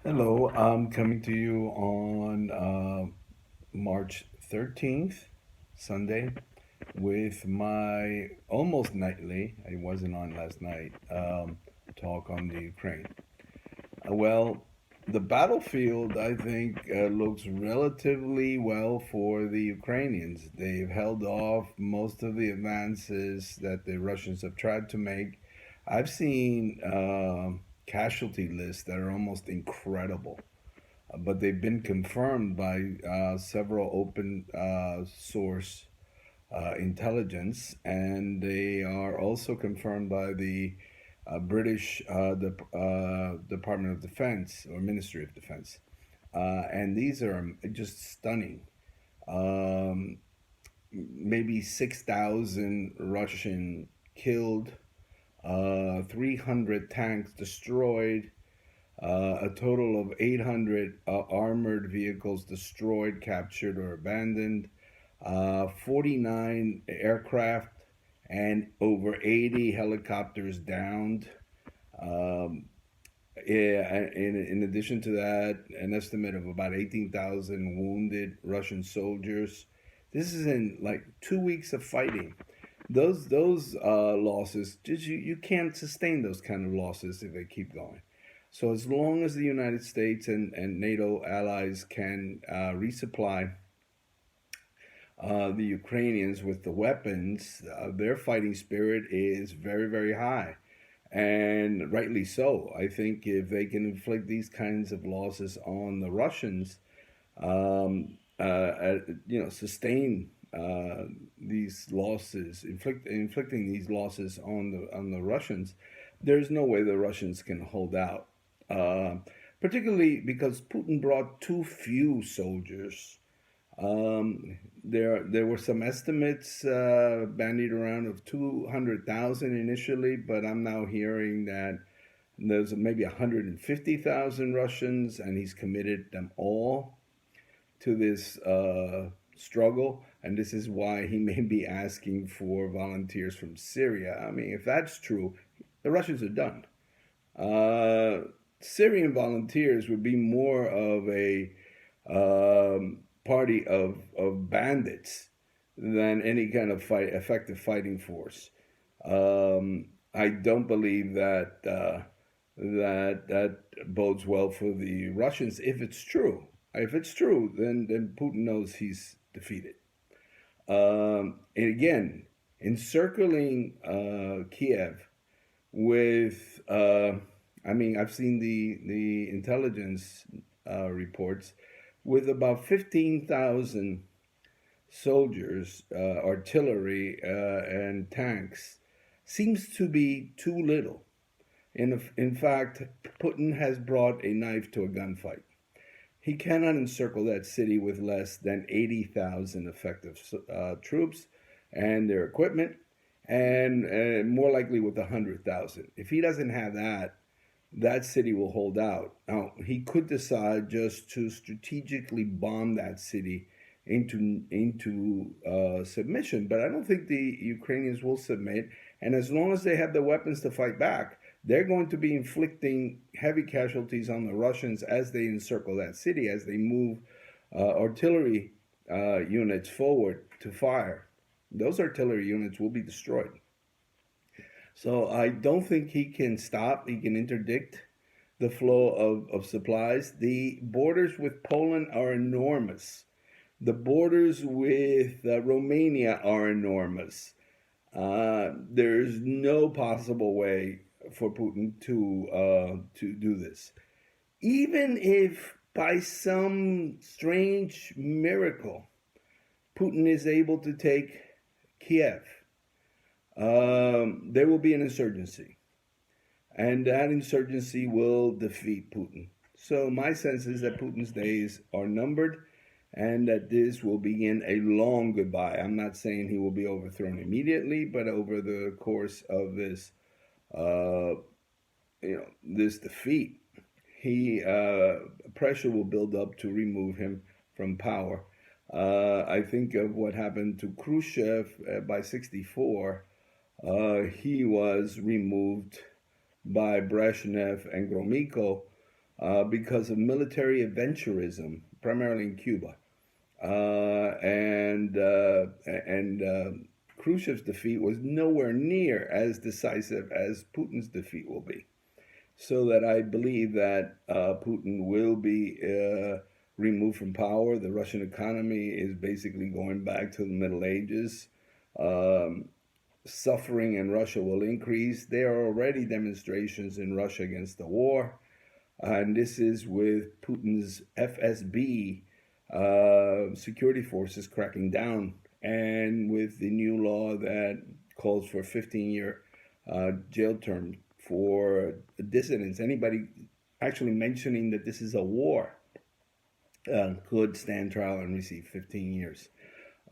Hello, I'm coming to you on March 13th, Sunday, with my almost nightly, I wasn't on last night, talk on the Ukraine. Well, the battlefield, I think, looks relatively well for the Ukrainians. They've held off most of the advances that the Russians have tried to make. I've seen casualty lists that are almost incredible, but they've been confirmed by several open source intelligence, and they are also confirmed by the British Department of Defense or Ministry of Defense. And these are just stunning. Um, Maybe 6,000 Russian killed, 300 tanks destroyed, a total of 800 armored vehicles destroyed, captured, or abandoned, 49 aircraft, and over 80 helicopters downed. Um, yeah, in addition to that, an estimate of about 18,000 wounded Russian soldiers. This is in like 2 weeks of fighting. Those losses, just you can't sustain those kind of losses if they keep going. So as long as the United States and NATO allies can resupply the Ukrainians with the weapons, their fighting spirit is very, very high. And rightly so. I think if they can inflict these kinds of losses on the Russians, sustain these losses, inflicting these losses on the Russians, there's no way the Russians can hold out. Uh, Particularly because Putin brought too few soldiers. There were some estimates bandied around of 200,000 initially, but I'm now hearing that there's maybe 150,000 Russians, and he's committed them all to this struggle. And this is why he may be asking for volunteers from Syria. I mean, if that's true, the Russians are done. Syrian volunteers would be more of a party of bandits than any kind of effective fighting force. I don't believe that bodes well for the Russians if it's true. If it's true, then Putin knows he's defeated. And again, encircling Kiev with, I mean, I've seen the intelligence reports with about 15,000 soldiers, artillery, and tanks seems to be too little. In fact, Putin has brought a knife to a gunfight. He cannot encircle that city with less than 80,000 effective troops and their equipment, and more likely with 100,000. If he doesn't have that, that city will hold out. Now, he could decide just to strategically bomb that city into submission, but I don't think the Ukrainians will submit. And as long as they have the weapons to fight back, they're going to be inflicting heavy casualties on the Russians as they encircle that city, as they move artillery units forward to fire. Those artillery units will be destroyed. So I don't think he can stop, he can interdict the flow of supplies. The borders with Poland are enormous. The borders with Romania are enormous. There's no possible way for Putin to do this. Even if by some strange miracle Putin is able to take Kiev, there will be an insurgency, and that insurgency will defeat Putin. So my sense is that Putin's days are numbered, and that this will begin a long goodbye. I'm not saying he will be overthrown immediately, but over the course of this, this defeat, he pressure will build up to remove him from power. I think of what happened to Khrushchev by '64. He was removed by Brezhnev and Gromyko, because of military adventurism, primarily in Cuba. And Khrushchev's defeat was nowhere near as decisive as Putin's defeat will be. So that I believe that Putin will be removed from power. The Russian economy is basically going back to the Middle Ages. Um, Suffering in Russia will increase. There are already demonstrations in Russia against the war. And this is with Putin's FSB security forces cracking down, and with the new law that calls for a 15-year jail term for dissidents. Anybody actually mentioning that this is a war could stand trial and receive 15 years.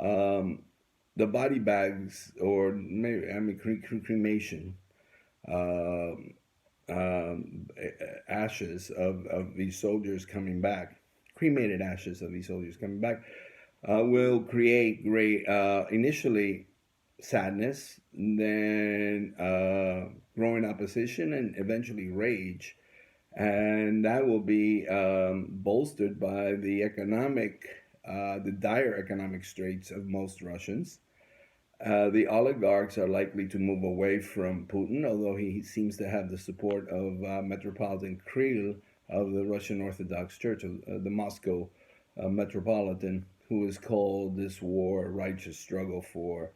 Um, the body bags, or maybe cremation, um, ashes of these soldiers coming back, cremated ashes of these soldiers coming back, will create great, initially sadness, then growing opposition, and eventually rage. And that will be bolstered by the dire economic straits of most Russians. The oligarchs are likely to move away from Putin, although he seems to have the support of Metropolitan Kirill of the Russian Orthodox Church, the Moscow Metropolitan, who has called this war a righteous struggle for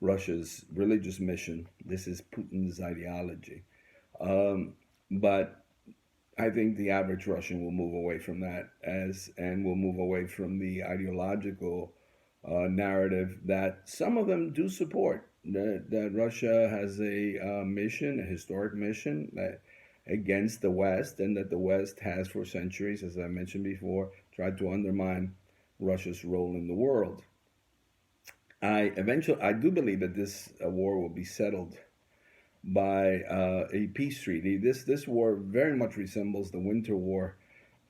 Russia's religious mission. This is Putin's ideology. Um, but I think the average Russian will move away from that, and will move away from the ideological narrative that some of them do support. That Russia has a mission, a historic mission, that against the West, and that the West has for centuries, as I mentioned before, tried to undermine Russia's role in the world. I do believe that this war will be settled by a peace treaty. This war very much resembles the Winter War,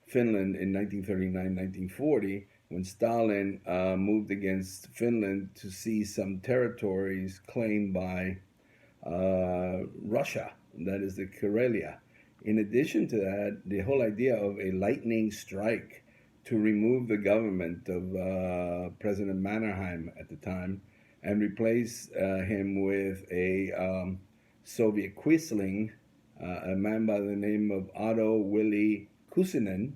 Finland in 1939, 1940, when Stalin moved against Finland to seize some territories claimed by Russia, that is the Karelia. In addition to that, the whole idea of a lightning strike to remove the government of President Mannerheim at the time and replace him with a Soviet Quisling, a man by the name of Otto Willy Kusinen,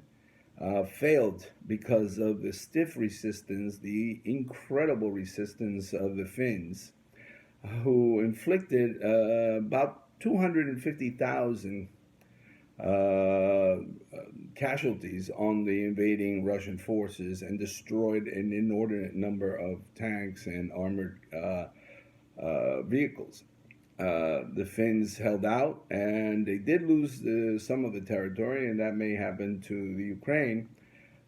failed because of the stiff resistance, the incredible resistance of the Finns, who inflicted about 250,000 casualties on the invading Russian forces, and destroyed an inordinate number of tanks and armored vehicles. The Finns held out, and they did lose some of the territory, and that may happen to the Ukraine,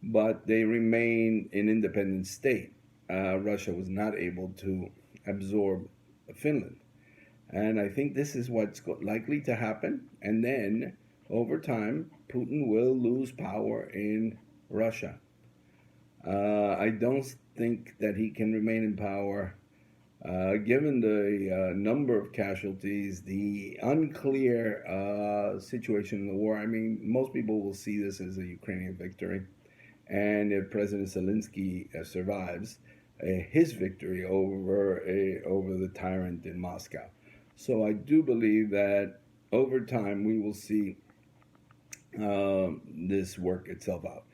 but they remain an independent state. Russia was not able to absorb Finland. And I think this is what's likely to happen. And then, over time, Putin will lose power in Russia. I don't think that he can remain in power. Given the number of casualties, the unclear situation in the war, I mean, most people will see this as a Ukrainian victory. And if President Zelensky survives, his victory over the tyrant in Moscow. So I do believe that over time we will see this work itself out.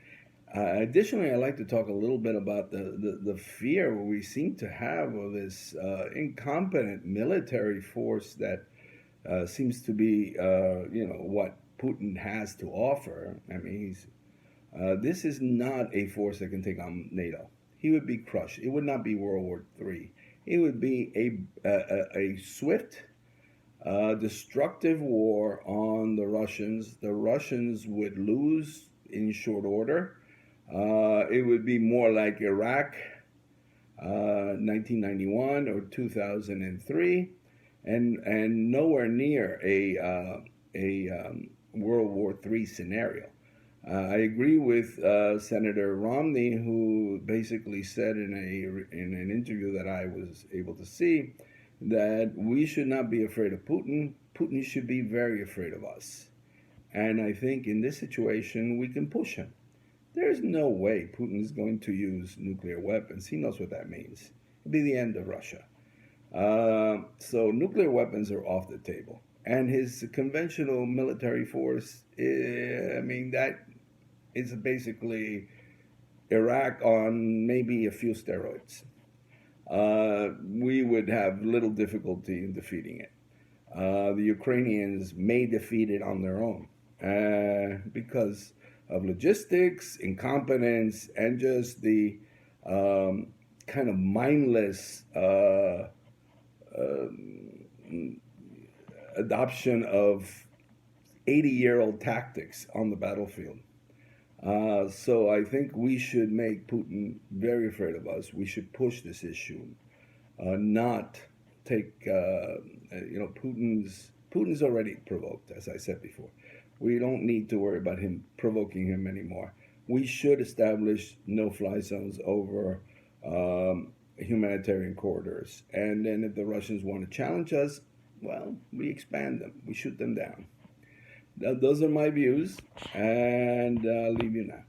Additionally, I'd like to talk a little bit about the fear we seem to have of this incompetent military force that seems to be, what Putin has to offer. I mean, this is not a force that can take on NATO. He would be crushed. It would not be World War III. It would be a swift, destructive war on the Russians. The Russians would lose in short order. It would be more like Iraq, 1991 or 2003, and nowhere near a World War III scenario. I agree with Senator Romney, who basically said in an interview that I was able to see that we should not be afraid of Putin. Putin should be very afraid of us. And I think in this situation, we can push him. There's no way Putin is going to use nuclear weapons. He knows what that means. It'll be the end of Russia. So nuclear weapons are off the table. And his conventional military force, I mean, that is basically Iraq on maybe a few steroids. We would have little difficulty in defeating it. The Ukrainians may defeat it on their own because of logistics, incompetence, and just the kind of mindless adoption of 80-year-old tactics on the battlefield. So I think we should make Putin very afraid of us. We should push this issue, not take. Putin's already provoked, as I said before. We don't need to worry about him provoking him anymore. We should establish no-fly zones over humanitarian corridors, and then if the Russians want to challenge us, well, we expand them. We shoot them down. Those are my views, and I'll leave you now.